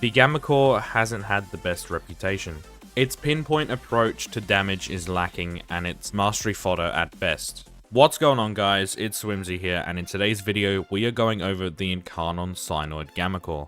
The Gamma hasn't had the best reputation. Its pinpoint approach to damage is lacking and its mastery fodder at best. What's going on guys, it's Swimsy here, and in today's video we are going over the Incarnon Cyanoid Gamma.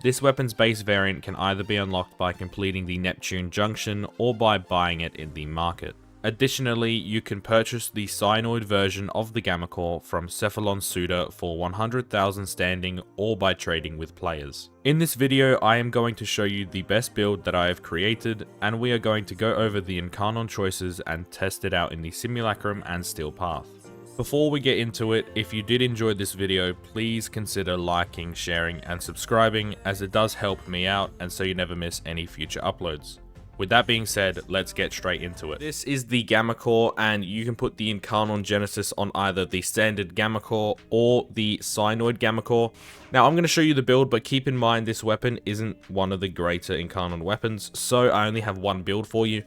This weapon's base variant can either be unlocked by completing the Neptune Junction or by buying it in the market. Additionally, you can purchase the Cyanoid version of the Gamma from Cephalon Suda for 100,000 standing or by trading with players. In this video, I am going to show you the best build that I have created, and we are going to go over the Incarnon choices and test it out in the Simulacrum and Steel Path. Before we get into it, if you did enjoy this video, please consider liking, sharing, and subscribing, as it does help me out and so you never miss any future uploads. With that being said, let's get straight into it. This is the Gamma and you can put the Incarnon Genesis on either the standard Gamma or the Cyanoid Gamma. Now I'm going to show you the build, but keep in mind this weapon isn't one of the greater Incarnon weapons, so I only have one build for you.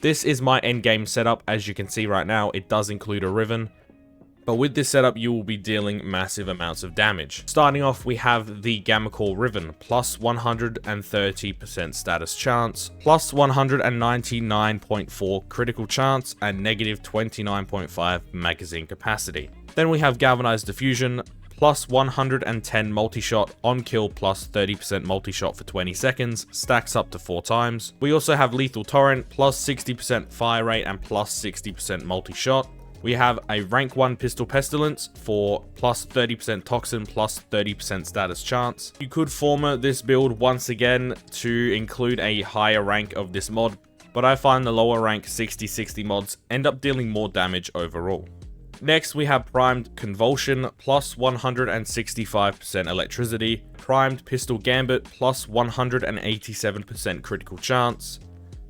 This is my endgame setup. As you can see right now, it does include a Riven. But with this setup, you will be dealing massive amounts of damage. Starting off, we have the Gamma Riven, plus 130% status chance, plus 199.4 critical chance, and negative 29.5 magazine capacity. Then we have Galvanized Diffusion, plus 110 multi-shot, on kill plus 30% multi-shot for 20 seconds, stacks up to 4 times. We also have Lethal Torrent, plus 60% fire rate and plus 60% multi-shot. We have a rank 1 Pistol Pestilence for plus 30% Toxin, plus 30% status chance. You could former this build once again to include a higher rank of this mod, but I find the lower rank 60/60 mods end up dealing more damage overall. Next, we have Primed Convulsion, plus 165% electricity, Primed Pistol Gambit, plus 187% critical chance,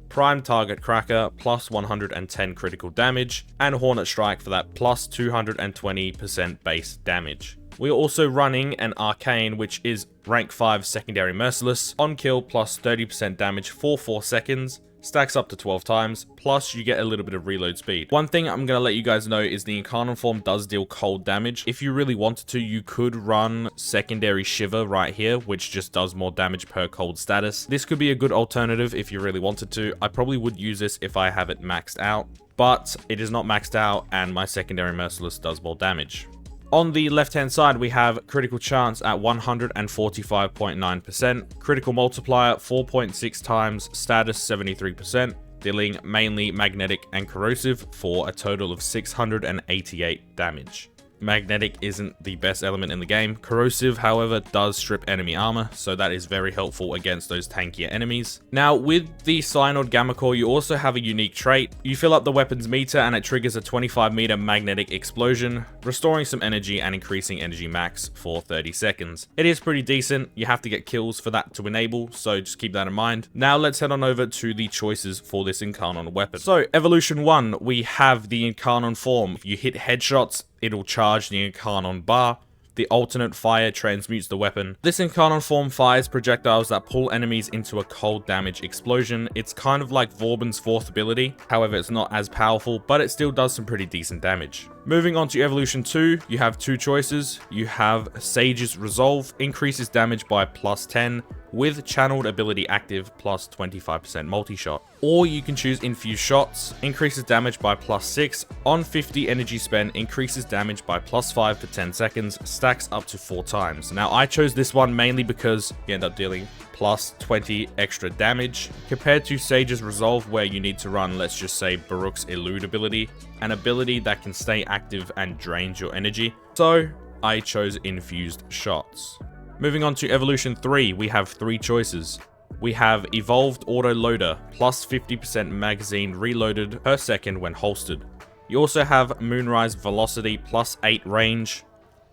Prime Target Cracker, plus 110 critical damage, and Hornet Strike for that plus 220% base damage. We are also running an Arcane, which is rank 5 Secondary Merciless, on kill plus 30% damage for 4 seconds, stacks up to 12 times, plus you get a little bit of reload speed. One thing I'm going to let you guys know is the Incarnon form does deal cold damage. If you really wanted to, you could run Secondary Shiver right here, which just does more damage per cold status. This could be a good alternative if you really wanted to. I probably would use this if I have it maxed out, but it is not maxed out and my Secondary Merciless does more damage. On the left-hand side, we have critical chance at 145.9%, critical multiplier 4.6 times, status 73%, dealing mainly magnetic and corrosive for a total of 688 damage. Magnetic isn't the best element in the game. Corrosive, however, does strip enemy armor, so that is very helpful against those tankier enemies. Now, with the Cyanoid Gamma you also have a unique trait. You fill up the weapon's meter and it triggers a 25 meter magnetic explosion, restoring some energy and increasing energy max for 30 seconds. It is pretty decent. You have to get kills for that to enable, so just keep that in mind. Now, let's head on over to the choices for this Incarnon weapon. So, Evolution 1, we have the Incarnon form. If you hit headshots, it'll charge the Incarnon bar. The alternate fire transmutes the weapon. This Incarnon form fires projectiles that pull enemies into a cold damage explosion. It's kind of like Vauban's 4th ability, however it's not as powerful, but it still does some pretty decent damage. Moving on to Evolution 2, you have 2 choices. You have Sage's Resolve, increases damage by plus 10, with channeled ability active, plus 25% multi-shot. Or you can choose Infused Shots, increases damage by plus 6, on 50 energy spent, increases damage by plus 5 for 10 seconds, stacks up to 4 times. Now I chose this one mainly because you end up dealing plus 20 extra damage, compared to Sage's Resolve, where you need to run, let's just say, Baruch's Elude ability, an ability that can stay active and drains your energy. So I chose Infused Shots. Moving on to Evolution 3, we have 3 choices. We have Evolved Auto Loader, plus 50% magazine reloaded per second when holstered. You also have Moonrise Velocity, plus 8 range,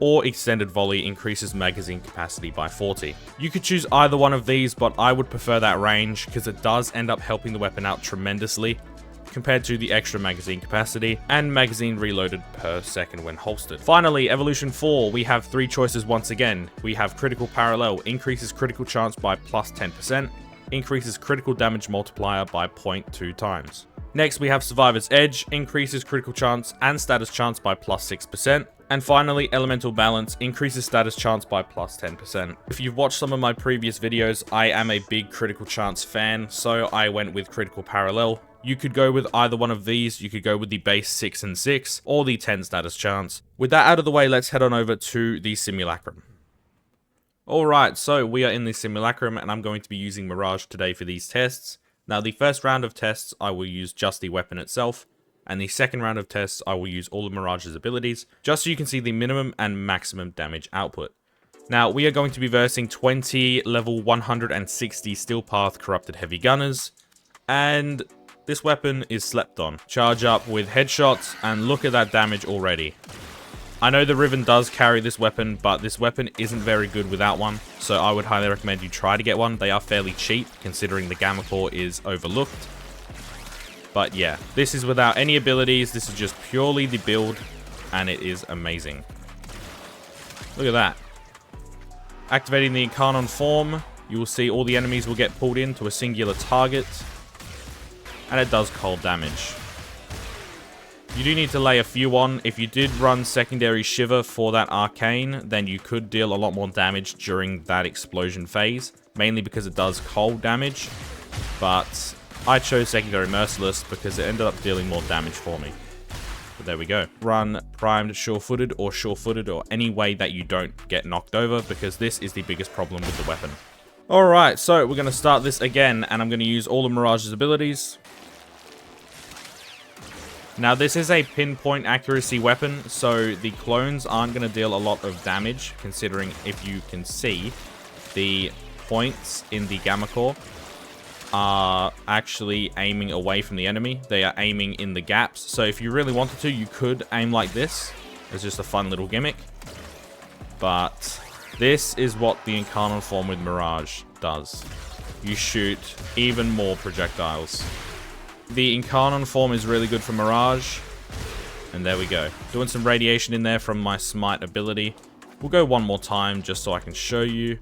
or Extended Volley, increases magazine capacity by 40. You could choose either one of these, but I would prefer that range because it does end up helping the weapon out tremendously compared to the extra magazine capacity and magazine reloaded per second when holstered. Finally, Evolution 4, we have 3 choices once again. We have Critical Parallel, increases critical chance by plus 10%, increases critical damage multiplier by 0.2 times. Next, we have Survivor's Edge, increases critical chance and status chance by plus 6%. And finally, Elemental Balance, increases status chance by plus 10%. If you've watched some of my previous videos, I am a big critical chance fan, so I went with Critical Parallel. You could go with either one of these. You could go with the base 6 and 6 or the 10 status chance. With that out of the way, let's head on over to the Simulacrum. Alright, so we are in the Simulacrum and I'm going to be using Mirage today for these tests. Now, the first round of tests, I will use just the weapon itself, and the second round of tests, I will use all of Mirage's abilities, just so you can see the minimum and maximum damage output. Now, we are going to be versing 20 level 160 Steel Path Corrupted Heavy Gunners, and this weapon is slept on. Charge up with headshots, and look at that damage already. I know the Riven does carry this weapon, but this weapon isn't very good without one, so I would highly recommend you try to get one. They are fairly cheap, considering the Gamma Core is overlooked. But yeah, this is without any abilities, this is just purely the build, and it is amazing. Look at that. Activating the Incarnon form, you will see all the enemies will get pulled into a singular target, and it does cold damage. You do need to lay a few on. If you did run secondary Shiver for that Arcane, then you could deal a lot more damage during that explosion phase, mainly because it does cold damage, but I chose secondary Merciless because it ended up dealing more damage for me. But there we go. Run primed sure-footed or any way that you don't get knocked over, because this is the biggest problem with the weapon. Alright, so we're going to start this again, and I'm going to use all of Mirage's abilities. Now, this is a pinpoint accuracy weapon, so the clones aren't going to deal a lot of damage, considering if you can see, the points in the Gamma Core are actually aiming away from the enemy. They are aiming in the gaps, so if you really wanted to, you could aim like this. It's just a fun little gimmick. But this is what the Incarnon form with Mirage does. You shoot even more projectiles. The Incarnon form is really good for Mirage. And there we go. Doing some radiation in there from my Smite ability. We'll go one more time just so I can show you.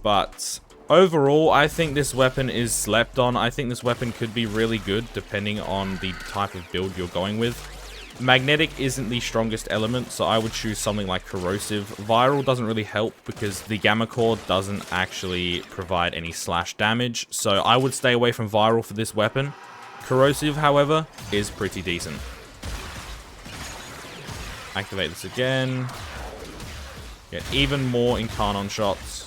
But overall, I think this weapon is slept on. I think this weapon could be really good depending on the type of build you're going with. Magnetic isn't the strongest element, so I would choose something like Corrosive. Viral doesn't really help because the Gamma Core doesn't actually provide any slash damage, so I would stay away from Viral for this weapon. Corrosive, however, is pretty decent. Activate this again. Get even more Incarnon shots.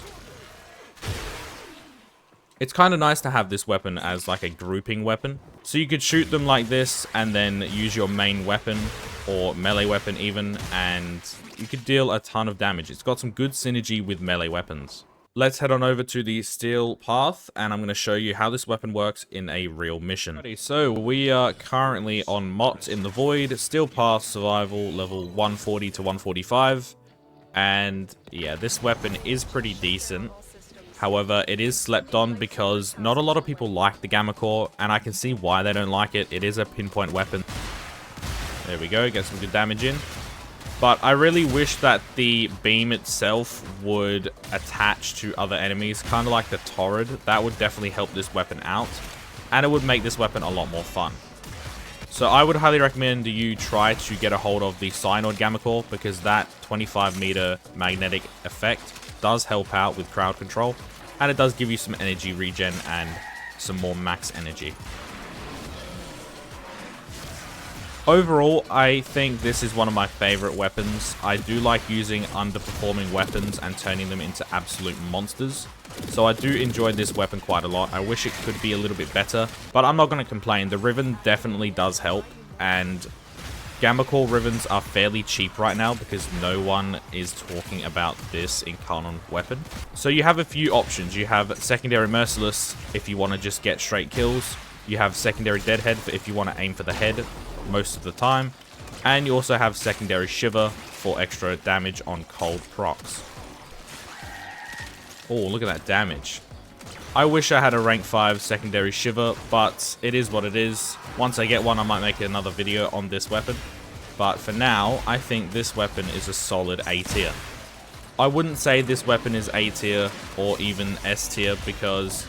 It's kind of nice to have this weapon as like a grouping weapon. So you could shoot them like this and then use your main weapon or melee weapon even, and you could deal a ton of damage. It's got some good synergy with melee weapons. Let's head on over to the Steel Path, and I'm going to show you how this weapon works in a real mission. Alrighty, so we are currently on Mott in the Void, Steel Path survival level 140 to 145, and yeah, this weapon is pretty decent. However, it is slept on because not a lot of people like the Gamma Core, and I can see why they don't like it. It is a pinpoint weapon. There we go, get some good damage in. But I really wish that the beam itself would attach to other enemies, kind of like the Torrid. That would definitely help this weapon out, and it would make this weapon a lot more fun. So I would highly recommend you try to get a hold of the Synod Gamma Core, because that 25 meter magnetic effect does help out with crowd control, and it does give you some energy regen and some more max energy. Overall, I think this is one of my favorite weapons. I do like using underperforming weapons and turning them into absolute monsters. So I do enjoy this weapon quite a lot. I wish it could be a little bit better, but I'm not going to complain. The Riven definitely does help, and Gamma Core Rivens are fairly cheap right now because no one is talking about this Incarnon weapon. So you have a few options. You have secondary Merciless if you want to just get straight kills. You have secondary Deadhead if you want to aim for the head most of the time. And you also have secondary Shiver for extra damage on cold procs. Oh, look at that damage. I wish I had a rank 5 secondary Shiver, but it is what it is. Once I get one, I might make another video on this weapon. But for now, I think this weapon is a solid A tier. I wouldn't say this weapon is A tier or even S tier because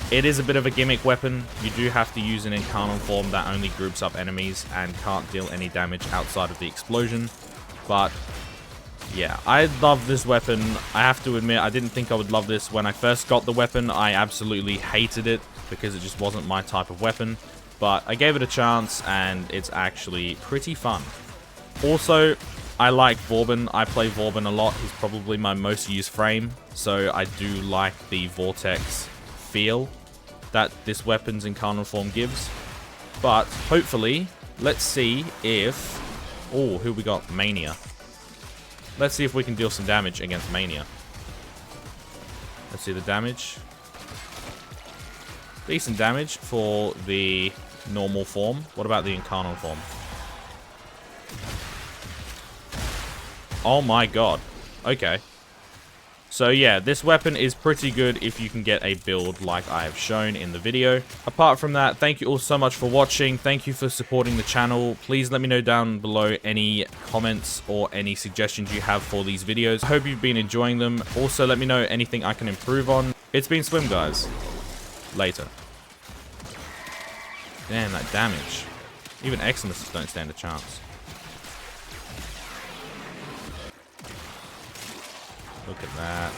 It is a bit of a gimmick weapon. You do have to use an Incarnate form that only groups up enemies and can't deal any damage outside of the explosion. But yeah, I love this weapon. I have to admit, I didn't think I would love this. When I first got the weapon, I absolutely hated it because it just wasn't my type of weapon. But I gave it a chance, and it's actually pretty fun. Also, I like Vauban. I play Vauban a lot. He's probably my most used frame, so I do like the Vortex feel that this weapon's Incarnate form gives. But hopefully, let's see if... Oh, who we got? Mania. Let's see if we can deal some damage against Mania. Let's see the damage. Decent damage for the normal form. What about the Incarnate form? Oh my god. Okay. So yeah, this weapon is pretty good if you can get a build like I have shown in the video. Apart from that, thank you all so much for watching. Thank you for supporting the channel. Please let me know down below any comments or any suggestions you have for these videos. I hope you've been enjoying them. Also, let me know anything I can improve on. It's been Swim, guys. Later. Damn, that damage. Even Eximus don't stand a chance. Look at that.